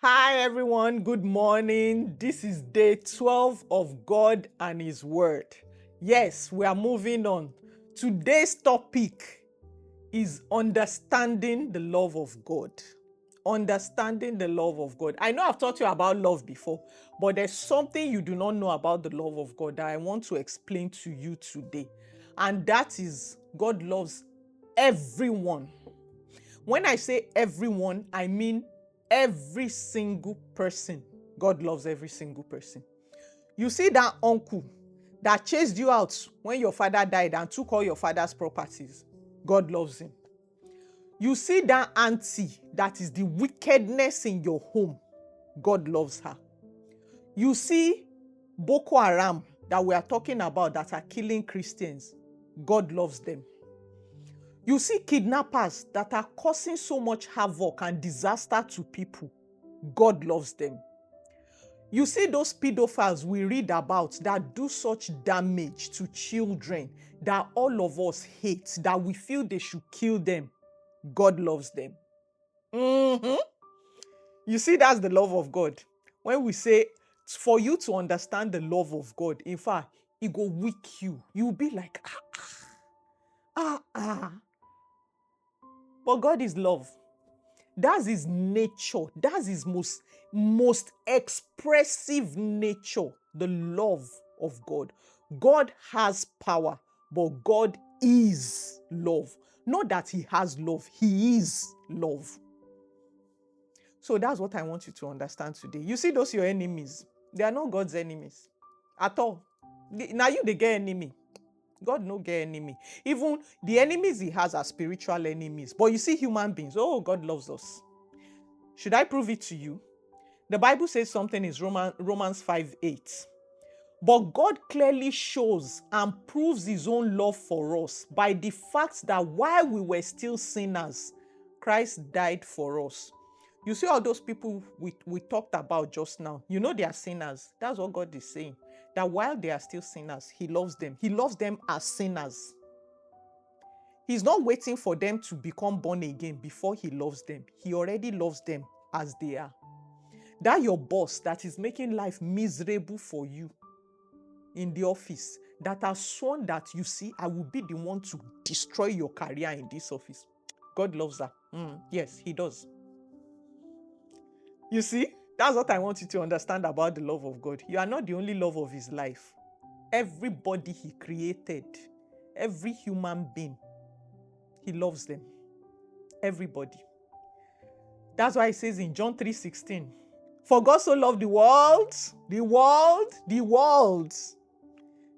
Hi everyone, good morning. This is day 12 of God and His Word. Yes, we are moving on. Today's topic is understanding the love of God. Understanding the love of God. I know I've taught you about love before, but there's something you do not know about the love of God that I want to explain to you today. And that is God loves everyone. When I say everyone, I mean every single person. God loves every single person. You see that uncle that chased you out when your father died and took all your father's properties. God loves him. You see that auntie that is the wickedness in your home. God loves her. You see Boko Haram that we are talking about that are killing Christians. God loves them. You see kidnappers that are causing so much havoc and disaster to people. God loves them. You see those pedophiles we read about that do such damage to children that all of us hate, that we feel they should kill them. God loves them. You see, that's the love of God. When we say, for you to understand the love of God, in fact, it go weak you. You'll be like, ah. But God is love. That's his nature. That's his most expressive nature, the love of God. God has power, but God is love. Not that he has love, he is love. So that's what I want you to understand today. You see those your enemies, they are not God's enemies at all. Now you they get enemy. God no get enemy. Even the enemies he has are spiritual enemies. But you see human beings, oh, God loves us. Should I prove it to you? The Bible says something is Romans 5:8. But God clearly shows and proves his own love for us by the fact that while we were still sinners, Christ died for us. You see all those people we talked about just now, you know they are sinners. That's what God is saying. That while they are still sinners, he loves them. He loves them as sinners. He's not waiting for them to become born again before he loves them. He already loves them as they are. That your boss that is making life miserable for you in the office, that has sworn that, you see, I will be the one to destroy your career in this office. God loves her. Yes, he does. You see, that's what I want you to understand about the love of God. You are not the only love of his life. Everybody he created, every human being, he loves them. Everybody. That's why it says in John 3:16, for God so loved the world,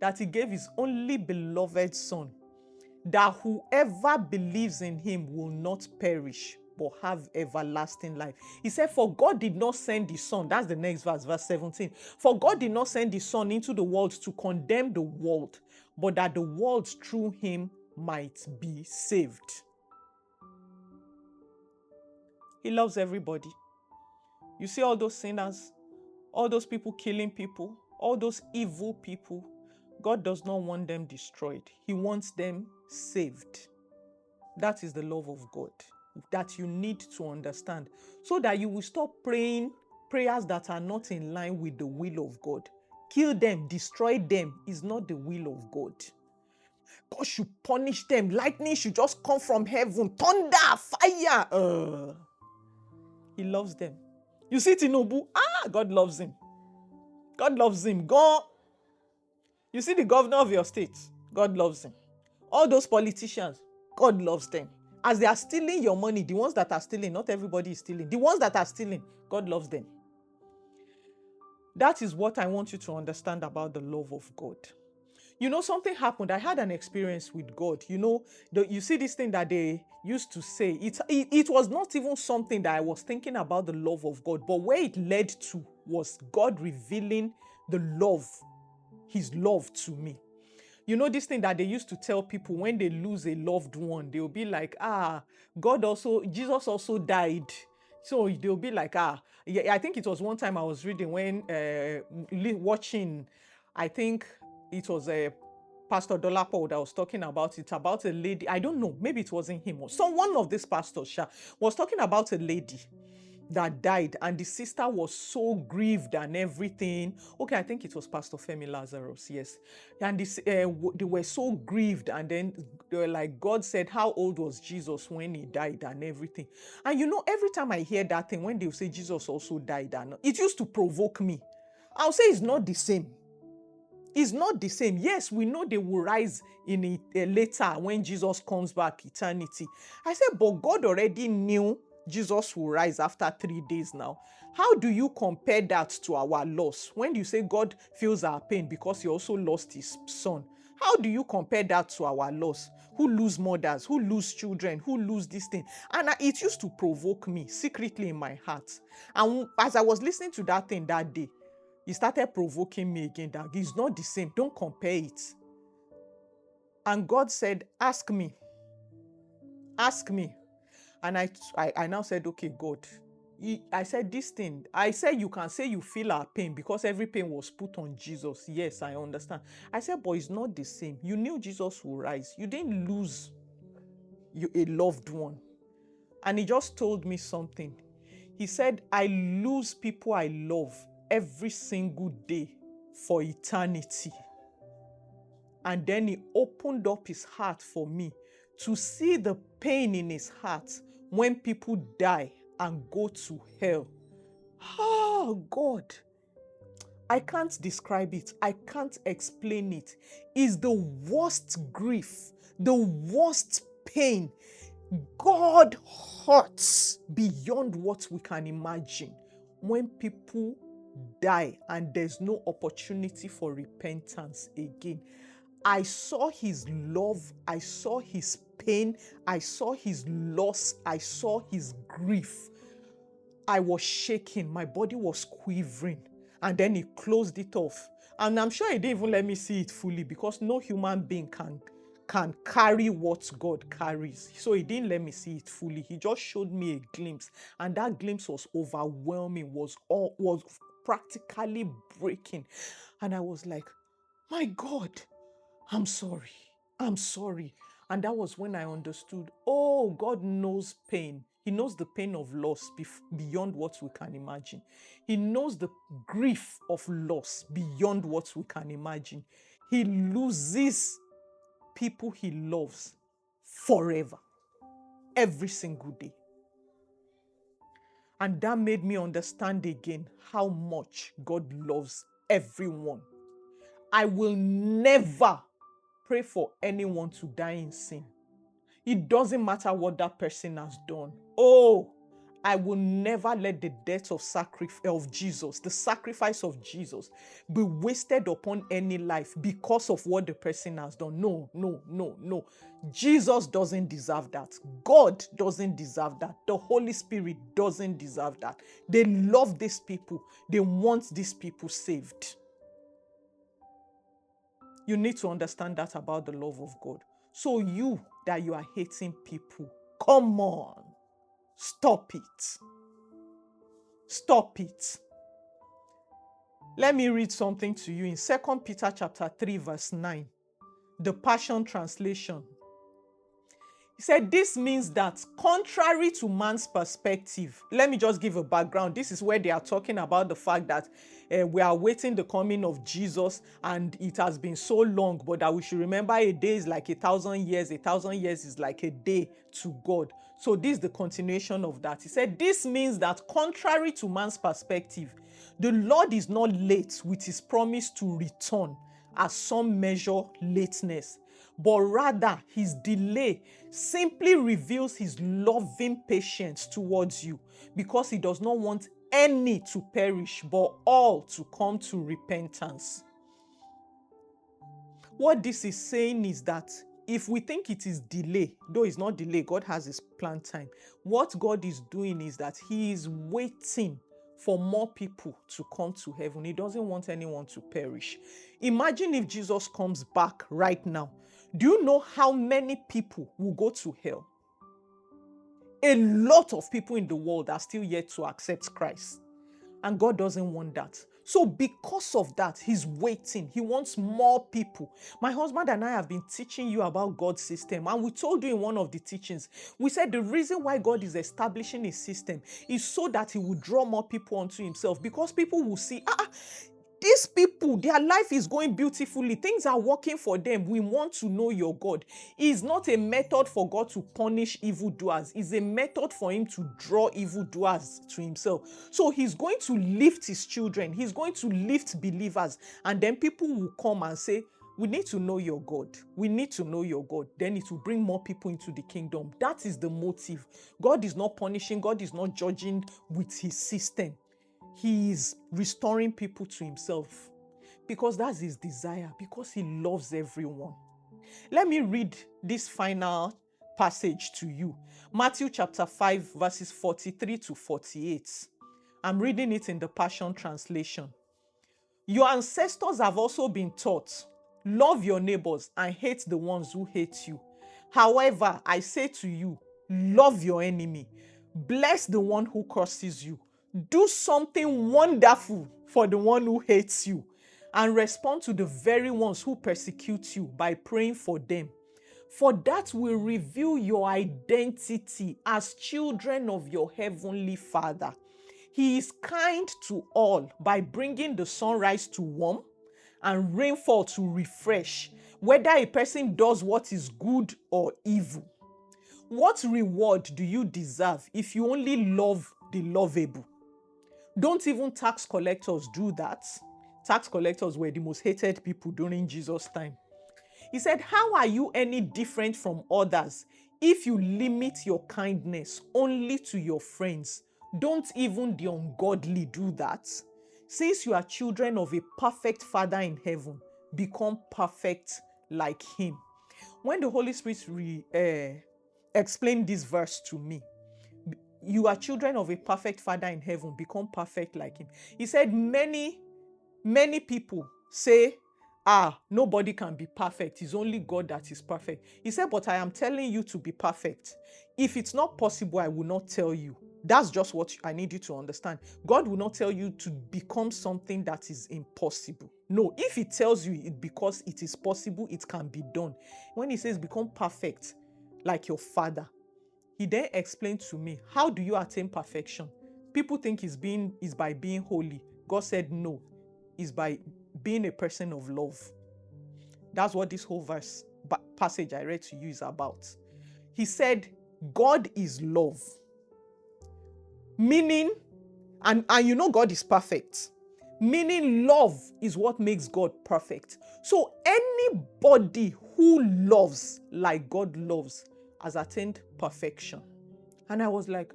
that he gave his only beloved son, that whoever believes in him will not perish, but have everlasting life. He said, for God did not send the son. That's the next verse, verse 17. For God did not send the son into the world to condemn the world, but that the world through him might be saved. He loves everybody. You see all those sinners, all those people killing people, all those evil people, God does not want them destroyed. He wants them saved. That is the love of God that you need to understand, so that you will stop praying prayers that are not in line with the will of God. Kill them, destroy them is not the will of God. God should punish them. Lightning should just come from heaven. Thunder, fire. He loves them. You see Tinubu, God loves him. God loves him. God. You see the governor of your state, God loves him. All those politicians, God loves them. As they are stealing your money, the ones that are stealing, not everybody is stealing. The ones that are stealing, God loves them. That is what I want you to understand about the love of God. You know, something happened. I had an experience with God. You know, you see this thing that they used to say. It was not even something that I was thinking about the love of God, but where it led to was God revealing the love, his love to me. You know this thing that they used to tell people when they lose a loved one, they'll be like, Jesus also died. So they'll be like, yeah, I think it was one time I was reading when watching, I think it was a Pastor Dolapo that was talking about it, about a lady. I don't know, maybe it wasn't him or one of these pastors was talking about a lady that died, and the sister was so grieved and everything. Okay, I think it was Pastor Femi Lazarus, yes. And they were so grieved, and then they were like, God said, how old was Jesus when he died and everything? And every time I hear that thing, when they say Jesus also died, and it used to provoke me. I'll say it's not the same. It's not the same. Yes, we know they will rise in it later when Jesus comes back, eternity. I said, but God already knew Jesus will rise after 3 days now. How do you compare that to our loss? When you say God feels our pain because he also lost his son, how do you compare that to our loss? Who lose mothers, who lose children, who lose this thing? And it used to provoke me secretly in my heart. And as I was listening to that thing that day, he started provoking me again that it's not the same. Don't compare it. And God said, ask me. Ask me. And I now said, okay, God. I said this thing. I said you can say you feel our pain because every pain was put on Jesus. Yes, I understand. I said, but it's not the same. You knew Jesus would rise. You didn't lose a loved one. And he just told me something. He said, I lose people I love every single day for eternity. And then he opened up his heart for me to see the pain in his heart when people die and go to hell. Oh, God. I can't describe it. I can't explain it. It's the worst grief, the worst pain. God hurts beyond what we can imagine when people die and there's no opportunity for repentance again. I saw his love, I saw his pain, I saw his loss, I saw his grief. I was shaking, my body was quivering, and then he closed it off. And I'm sure he didn't even let me see it fully because no human being can carry what God carries. So he didn't let me see it fully. He just showed me a glimpse, and that glimpse was overwhelming, was practically breaking. And I was like, my God, I'm sorry. I'm sorry. And that was when I understood, oh, God knows pain. He knows the pain of loss beyond what we can imagine. He knows the grief of loss beyond what we can imagine. He loses people he loves forever, every single day. And that made me understand again how much God loves everyone. I will never pray for anyone to die in sin. It doesn't matter what that person has done. Oh, I will never let the death of Jesus, the sacrifice of Jesus, be wasted upon any life because of what the person has done. No, no, no, no. Jesus doesn't deserve that. God doesn't deserve that. The Holy Spirit doesn't deserve that. They love these people. They want these people saved. You need to understand that about the love of God. So you that you are hating people, come on, stop it. Stop it. Let me read something to you in 2 Peter chapter 3 verse 9, the Passion Translation. He said, this means that contrary to man's perspective, let me just give a background. This is where they are talking about the fact that we are waiting the coming of Jesus and it has been so long, but that we should remember a day is like 1,000 years. 1,000 years is like a day to God. So this is the continuation of that. He said, this means that contrary to man's perspective, the Lord is not late with his promise to return, as some measure lateness, but rather his delay simply reveals his loving patience towards you, because he does not want any to perish, but all to come to repentance. What this is saying is that if we think it is delay, though it's not delay, God has his planned time. What God is doing is that he is waiting for more people to come to heaven. He doesn't want anyone to perish. Imagine if Jesus comes back right now. Do you know how many people will go to hell? A lot of people in the world are still yet to accept Christ. And God doesn't want that. So because of that, he's waiting. He wants more people. My husband and I have been teaching you about God's system, and we told you in one of the teachings, we said the reason why God is establishing his system is so that he will draw more people unto himself, because people will see, these people, their life is going beautifully. Things are working for them. We want to know your God. It's not a method for God to punish evildoers. It's a method for him to draw evildoers to himself. So he's going to lift his children. He's going to lift believers. And then people will come and say, we need to know your God. We need to know your God. Then it will bring more people into the kingdom. That is the motive. God is not punishing. God is not judging with his system. He is restoring people to himself, because that's his desire, because he loves everyone. Let me read this final passage to you. Matthew chapter 5, verses 43 to 48. I'm reading it in the Passion Translation. Your ancestors have also been taught, love your neighbors and hate the ones who hate you. However, I say to you, love your enemy, bless the one who curses you, do something wonderful for the one who hates you, and respond to the very ones who persecute you by praying for them. For that will reveal your identity as children of your heavenly Father. He is kind to all by bringing the sunrise to warm and rainfall to refresh, whether a person does what is good or evil. What reward do you deserve if you only love the lovable? Don't even tax collectors do that. Tax collectors were the most hated people during Jesus' time. He said, how are you any different from others if you limit your kindness only to your friends? Don't even the ungodly do that. Since you are children of a perfect Father in heaven, become perfect like him. When the Holy Spirit explained this verse to me, you are children of a perfect Father in heaven, become perfect like him. He said many people say, nobody can be perfect. It's only God that is perfect. He said, but I am telling you to be perfect. If it's not possible, I will not tell you. That's just what I need you to understand. God will not tell you to become something that is impossible. No, if he tells you it because it is possible, it can be done. When he says become perfect like your Father, he then explained to me, how do you attain perfection? People think it's by being holy. God said no, it's by being a person of love. That's what this whole passage I read to you is about. He said, God is love. Meaning, and you know God is perfect. Meaning love is what makes God perfect. So anybody who loves like God loves has attained perfection. And I was like,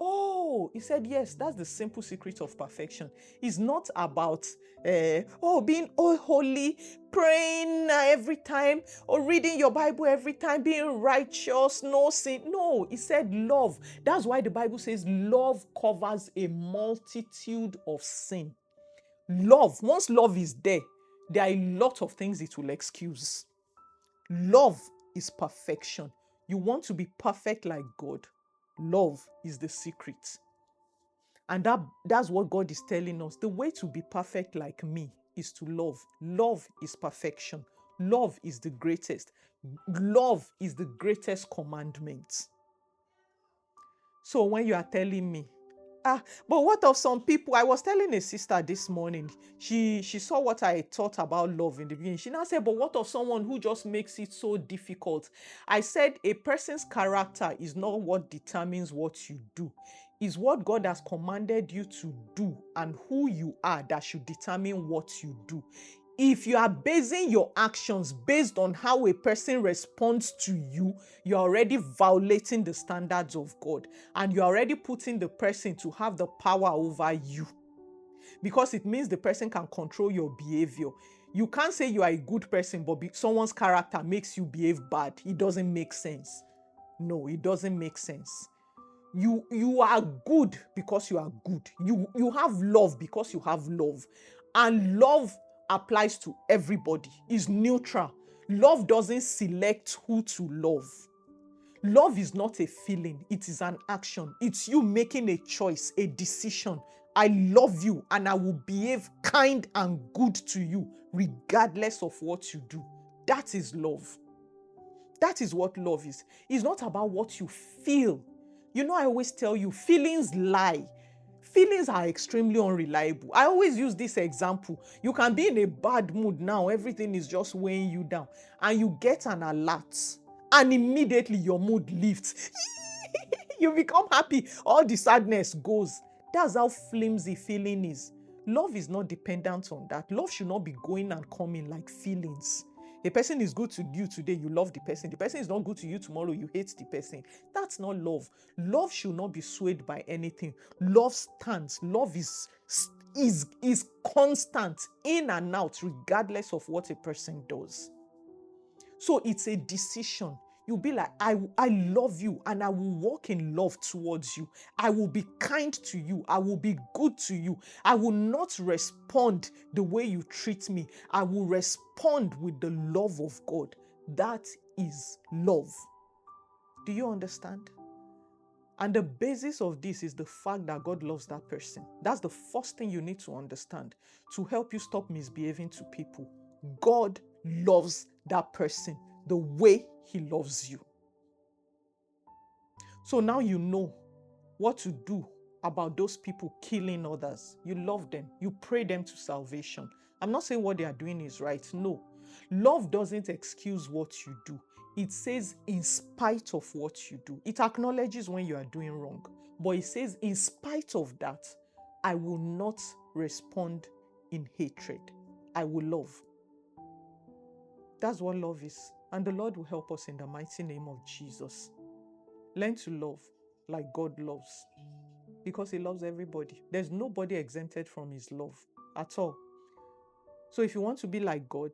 oh, he said, yes, that's the simple secret of perfection. It's not about being holy, praying every time, or reading your Bible every time, being righteous, no sin. No, he said love. That's why the Bible says love covers a multitude of sin. Love, once love is there are a lot of things it will excuse. Love is perfection. You want to be perfect like God. Love is the secret. And that's what God is telling us. The way to be perfect like me is to love. Love is perfection. Love is the greatest. Love is the greatest commandment. So when you are telling me, but what of some people? I was telling a sister this morning, she saw what I thought about love in the beginning. She now said, but what of someone who just makes it so difficult? I said, a person's character is not what determines what you do. It's what God has commanded you to do and who you are that should determine what you do. If you are basing your actions based on how a person responds to you, you're already violating the standards of God, and you're already putting the person to have the power over you, because it means the person can control your behavior. You can't say you are a good person, but someone's character makes you behave bad. It doesn't make sense. No, it doesn't make sense. You are good because you are good. You have love because you have love. And love applies to everybody. It's neutral. Love doesn't select who to love. Love is not a feeling. It is an action. It's you making a choice, a decision I love you and I will behave kind and good to you regardless of what you do. That is love. That is what love is. It's not about what you feel. You know, I always tell you, feelings lie. Feelings are extremely unreliable. I always use this example. You can be in a bad mood now, everything is just weighing you down, and you get an alert, and immediately your mood lifts. You become happy, all the sadness goes. That's how flimsy feeling is. Love is not dependent on that. Love should not be going and coming like feelings. A person is good to you today, you love the person. The person is not good to you tomorrow, you hate the person. That's not love. Love should not be swayed by anything. Love stands. Love is constant, in and out, regardless of what a person does. So it's a decision. You'll be like, I love you and I will walk in love towards you. I will be kind to you. I will be good to you. I will not respond the way you treat me. I will respond with the love of God. That is love. Do you understand? And the basis of this is the fact that God loves that person. That's the first thing you need to understand to help you stop misbehaving to people. God loves that person the way he loves you. So now you know what to do about those people killing others. You love them. You pray them to salvation. I'm not saying what they are doing is right. No. Love doesn't excuse what you do. It says in spite of what you do. It acknowledges when you are doing wrong. But it says in spite of that, I will not respond in hatred. I will love. That's what love is. And the Lord will help us in the mighty name of Jesus. Learn to love like God loves. Because he loves everybody. There's nobody exempted from his love at all. So if you want to be like God,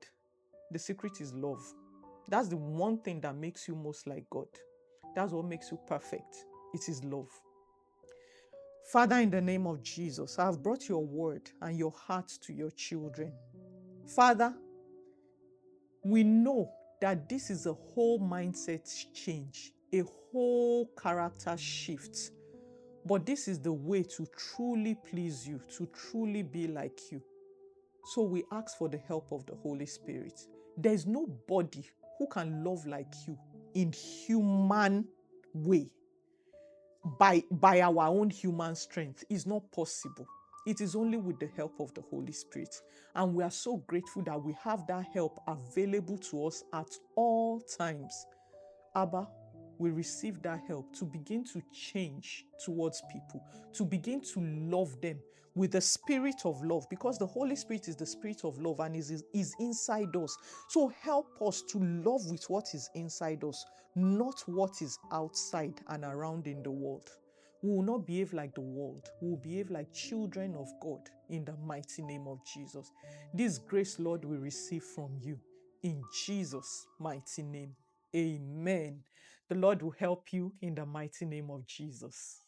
the secret is love. That's the one thing that makes you most like God. That's what makes you perfect. It is love. Father, in the name of Jesus, I have brought your word and your heart to your children. Father, we know that this is a whole mindset change, a whole character shift. But this is the way to truly please you, to truly be like you. So we ask for the help of the Holy Spirit. There's nobody who can love like you in human way. By our own human strength. It's not possible. It is only with the help of the Holy Spirit. And we are so grateful that we have that help available to us at all times. Abba, we receive that help to begin to change towards people, to begin to love them with the spirit of love, because the Holy Spirit is the spirit of love and is inside us. So help us to love with what is inside us, not what is outside and around in the world. We will not behave like the world. We will behave like children of God in the mighty name of Jesus. This grace, Lord, we receive from you in Jesus' mighty name. Amen. The Lord will help you in the mighty name of Jesus.